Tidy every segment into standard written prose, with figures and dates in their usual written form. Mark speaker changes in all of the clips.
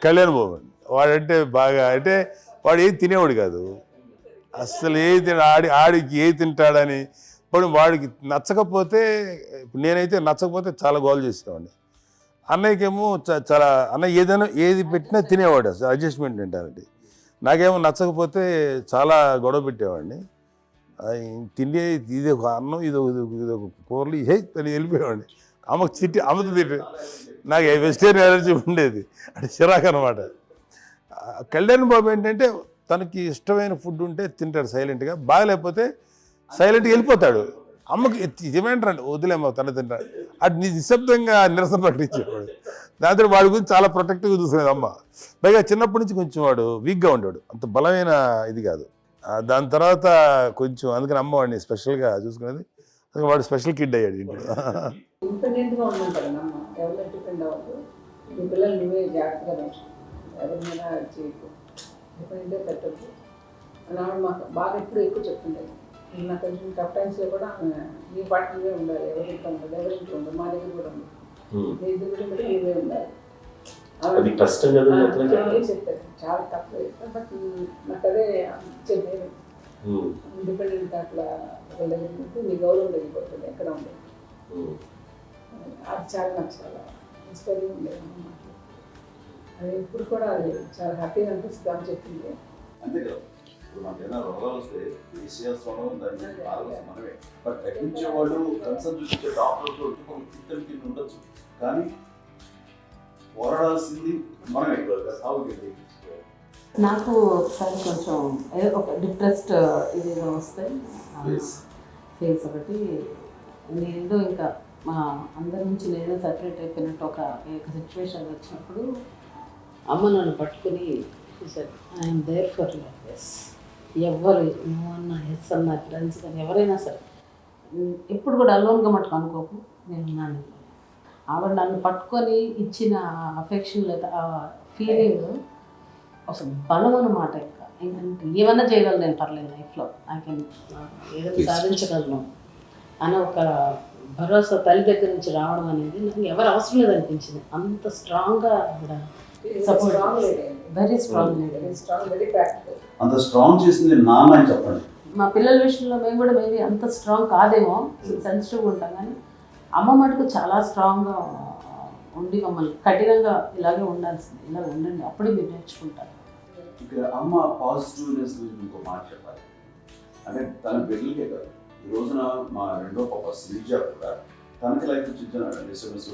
Speaker 1: కళ్యాణ్ బాబు వాడంటే బాగా అంటే వాడు ఏది తినేవాడు కాదు అసలు ఏది ఆడికి ఏది తింటాడని. ఇప్పుడు వాడికి నచ్చకపోతే ఇప్పుడు నేనైతే నచ్చకపోతే చాలా గోల్ చేసేవాడిని. అన్నయ్యకేమో చాలా అన్నయ్య ఏదైనా ఏది పెట్టినా తినేవాడు అసలు అడ్జస్ట్మెంట్ మెంటాలిటీ. నాకేమో నచ్చకపోతే చాలా గొడవ పెట్టేవాడిని. తిండి ఇది ఒక అన్నం ఇది ఒక కూరలు అని వెళ్ళిపోయేవాడిని. అమ్మకు అమ్మతో తిట్టి నాకు వెజిటేరియన్ ఎలర్జీ ఉండేది అంటే చిరాకు అనమాట. కళ్యాణ్ బాబు ఏంటంటే తనకి ఇష్టమైన ఫుడ్ ఉంటే తింటాడు సైలెంట్గా, బాగలేకపోతే సైలెంట్గా వెళ్ళిపోతాడు. అమ్మకి ఏమంటారండి వదిలేమో తన తింటాడు అటు నిశ్శబ్దంగా నిరసన ప్రకటించేవాడు. దాంతో వాడి గురించి చాలా ప్రొటెక్టివ్గా చూసుకునేది అమ్మ. పైగా చిన్నప్పటి నుంచి కొంచెం వాడు వీక్గా ఉండేవాడు, అంత బలమైన ఇది కాదు. దాని తర్వాత కొంచెం అందుకని అమ్మ వాడిని స్పెషల్గా చూసుకునేది. వాడు స్పెషల్ కిడ్ అయ్యాడు ఇంట్లో.
Speaker 2: ఇండిపెండెంట్గా ఉండుంటారు అమ్మ, ఎవరు డిపెండ్ అవ్వదు. మీ పిల్లలు నువ్వే జాగ్రత్తగా పెంచు, ఎవరి మీద చేయకు, డిపెండే పెట్టద్దు అని ఆవిడ మాకు బాగా ఎక్కువ చెప్తుండేది. నాకు కొంచెం టఫ్ టైమ్స్లో కూడా మీ పార్టీలో ఉండాలి, ఎవరింట్లో ఉండదు, ఎవరింట్లో ఉండదు, మా దగ్గర కూడా ఉండదు, మీ దగ్గర కూడా మీరే ఉండాలి. చెప్తారు చాలా తక్కువ చెప్తారు, బట్ నాకు అదే చెప్పేది. ఇండిపెండెంట్ అట్లా ఒకళ్ళ దగ్గర ఉంటే మీ గౌరవం తగ్గిపోతుంది, ఎక్కడ ఉండదు. అది చాలా నాకు చాలా ఇన్స్పైరింగ్ ఉండేది అన్నమాట. అది ఇప్పుడు కూడా అది చాలా హ్యాపీగా అనిపిస్తుంది అని చెప్పింది.
Speaker 3: అంతే కదా, ఇప్పుడు మనకి ఏదైనా రోగాలు వస్తే మనమే, బట్ తగ్గించే వాళ్ళు కన్సర్న్ చూపించే డాక్టర్తో ఇద్దరికి ఉండొచ్చు, కానీ పోరాడాల్సింది మనమే సాగుతుంది.
Speaker 4: నాకు ఒకసారి కొంచెం ఒక డిప్రెస్డ్ ఇదిగా వస్తే ఫేస్ ఒకటి నేను ఇంకా మా అందరి నుంచి నేను సపరేట్ అయిపోయినట్టు ఒక సిచ్యువేషన్ వచ్చినప్పుడు అమ్మ నన్ను పట్టుకుని I'm there for your yes, ఎవరు నువ్వు అన్న ఎస్ అన్న ఫ్రెండ్స్ కానీ ఎవరైనా సరే ఇప్పుడు కూడా అలోన్గా మట్టుకు అనుకోకు, నేను ఉన్నాను. ఆవిడ నన్ను పట్టుకొని ఇచ్చిన అఫెక్షన్ లేదా ఆ ఫీలింగ్ అసలు బలం అన్నమాట. ఇంకా ఏంటంటే ఏమన్నా చేయగలను నేను, పర్లేదు లైఫ్లో నాకు ఏదైనా సాధించగలను అని ఒక భరోసా తల్లి దగ్గర నుంచి రావడం అనేది నాకు ఎవరు అవసరం లేదనిపించింది. అంత స్ట్రాంగ్గా ఆవిడ సపోర్ట్, వెరీ స్ట్రాంగ్,
Speaker 3: అంత స్ట్రాంగ్ చేసింది నాన్న అని చెప్పండి.
Speaker 4: మా పిల్లల విషయంలో మేము కూడా మేబీ అంత స్ట్రాంగ్ కాదేమో, సెన్సిటివ్గా ఉంటాం, కానీ అమ్మ మటుకు చాలా స్ట్రాంగ్గా ఉండి మమ్మల్ని కఠినంగా ఇలాగే ఉండాల్సింది, ఇలా ఉండండి అప్పుడే మీరు నేర్చుకుంటారు.
Speaker 3: ఇక్కడ అమ్మ పాజిటివ్నెస్ గురించి ఇంకో మాట చెప్పాలి. అంటే తన బిడ్డలకే కాదు, ఈ రోజున మా రెండో పాప శ్రీజ కూడా తనకి లైఫ్ చిన్న డిస్టర్బెన్స్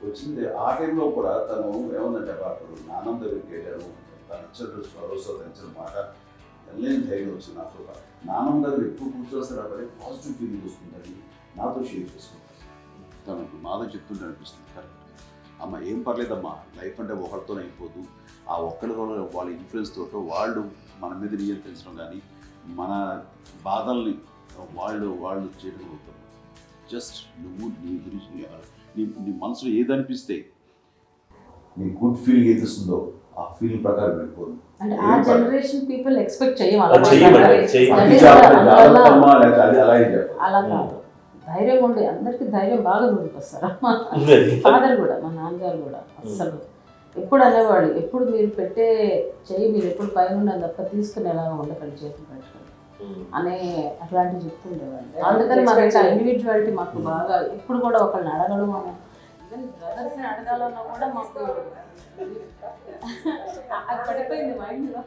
Speaker 3: వచ్చింది. ఆ టైంలో కూడా తను ఏమందంటే అప్పుడు నాన్నం దగ్గరికి వెళ్ళాను, తను ఇచ్చిన భరోసా ఇచ్చిన మాట వెళ్ళలేని ధైర్యం వచ్చింది. నాకు నాన్నం దగ్గర ఎక్కువ కూర్చోస్తారు కాబట్టి పాజిటివ్ ఫీలింగ్ వస్తుందని నాతో షేర్ చేసుకుంటాను. తనకు మాధవ్ చెప్తుంటే అనిపిస్తుంది కరెక్ట్, అమ్మ ఏం పర్లేదమ్మా, లైఫ్ అంటే ఒకరితోనే అయిపోదు, ఆ ఒక్కరితో వాళ్ళ ఇన్ఫ్లుయెన్స్ తోటో వాళ్ళు మన మీద నియంత్రించడం కానీ మన బాధల్ని వాళ్ళు చేయగలుగుతారు. జస్ట్ నువ్వు నీ గురించి నీ మనసులో ఏదనిపిస్తే నీ గుడ్ ఫీలింగ్ ఏదిస్తుందో ఆ ఫీలింగ్ ప్రకారం వెళ్ళిపోదు.
Speaker 4: అంటే ఆ జనరేషన్ పీపుల్ ఎక్స్పెక్ట్ అలా కాదు, ధైర్యం ఉండే అందరికి ధైర్యం బాగా దొరికొస్తారు. ఫాదర్ కూడా, మా నాన్నగారు కూడా అస్సలు ఎప్పుడు అనేవాళ్ళు, ఎప్పుడు మీరు పెట్టే చెయ్యి మీరు ఎప్పుడు పైన ఉన్నది తప్ప తీసుకునేలాగా ఉండకండి, చేతులు పెట్టుకోండి అనే అట్లాంటివి చెప్తుండేవాళ్ళు. అందుకని మాకు ఇండివిజువాలిటీ మాకు బాగా ఎప్పుడు కూడా ఒకళ్ళని అడగడం అని, ఈవెన్ బ్రదర్స్ని అడగాలన్నా కూడా మాకు అది పడిపోయింది మైండ్లో.